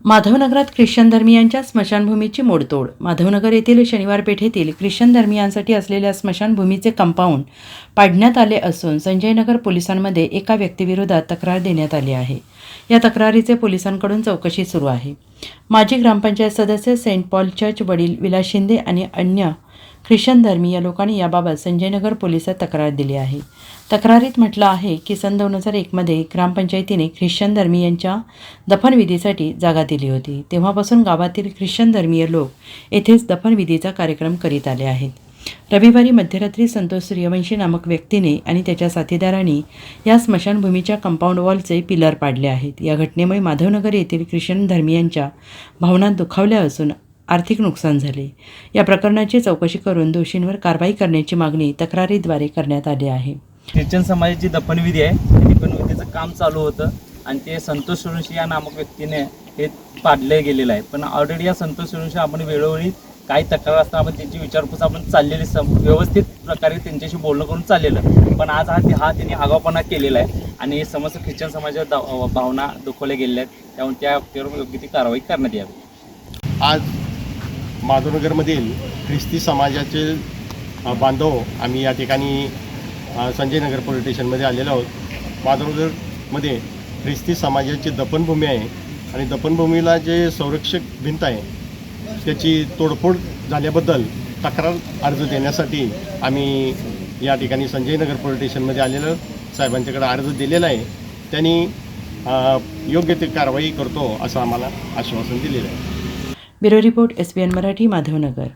माधवनगरात Christian धर्मीयांच्या स्मशानभूमीची मोडतोड. माधवनगर येथील शनिवार पेठेतील ख्रिश्चन धर्मीयांसाठी असलेल्या स्मशानभूमीचे कंपाऊंड पाडण्यात आले असून संजयनगर पोलिसांमध्ये एका व्यक्तीविरोधात तक्रार देण्यात आली आहे. या तक्रारीचे पोलिसांकडून चौकशी सुरू आहे. माजी ग्रामपंचायत सदस्य सेंट पॉल चर्च वडील विलास शिंदे आणि अन्य ख्रिश्चन धर्मीय लोकांनी याबाबत संजयनगर पोलिसात तक्रार दिली आहे. तक्रारीत म्हटलं आहे की सन 2001मध्ये ग्रामपंचायतीने ख्रिश्चन धर्मीयांच्या दफनविधीसाठी जागा दिली होती. तेव्हापासून गावातील ख्रिश्चन धर्मीय लोक येथेच दफनविधीचा कार्यक्रम करीत आले आहेत. रविवारी मध्यरात्री संतोष सूर्यवंशी नामक व्यक्तीने आणि त्याच्या साथीदारांनी या स्मशानभूमीच्या कंपाऊंड वॉलचे पिलर पाडले आहेत. या घटनेमुळे माधवनगर येथील ख्रिश्चन धर्मीयांच्या भावना दुखावल्या असून आर्थिक नुकसान झाले. या प्रकरणाची चौकशी करून दोषींवर कारवाई करण्याची मागणी तक्रारीद्वारे करण्यात आली आहे. ख्रिश्चन समाजाची दफनविधी आहे. त्या दफनविधीचं काम चालू होतं आणि ते संतोष सूर्यवंशी या नामक व्यक्तीने हे पाडलं गेलेलं आहे. पण ऑलरेडी या संतोष सूर्यवंशी आपण वेळोवेळी काही तक्रार असता आपण त्यांची विचारपूस आपण चाललेली व्यवस्थित प्रकारे त्यांच्याशी बोलणं करून चाललेलं. पण आज हा त्यांनी आगाऊपणा केलेला आहे आणि समस्त ख्रिश्चन समाजाच्या भावना दुखवल्या गेलेल्या आहेत. त्यामुळे त्या व्यक्तीवर योग्य ती कारवाई करण्यात यावी. आज माधवनगरमधील ख्रिस्ती समाजाचे बांधव आम्ही या ठिकाणी संजयनगर पोलीस स्टेशनमध्ये आलेलो आहोत. माधवनगरमध्ये ख्रिस्ती समाजाची दफनभूमी आहे आणि दफनभूमीला जे संरक्षक भिंत आहे त्याची तोडफोड झाल्याबद्दल तक्रार अर्ज देण्यासाठी आम्ही या ठिकाणी संजयनगर पोलीस स्टेशनमध्ये आलेलं साहेबांच्याकडे अर्ज दिलेला आहे. त्यांनी योग्य ते कारवाई करतो असं आम्हाला आश्वासन दिलेलं आहे. Bureau report SBN Marathi, Madhavnagar.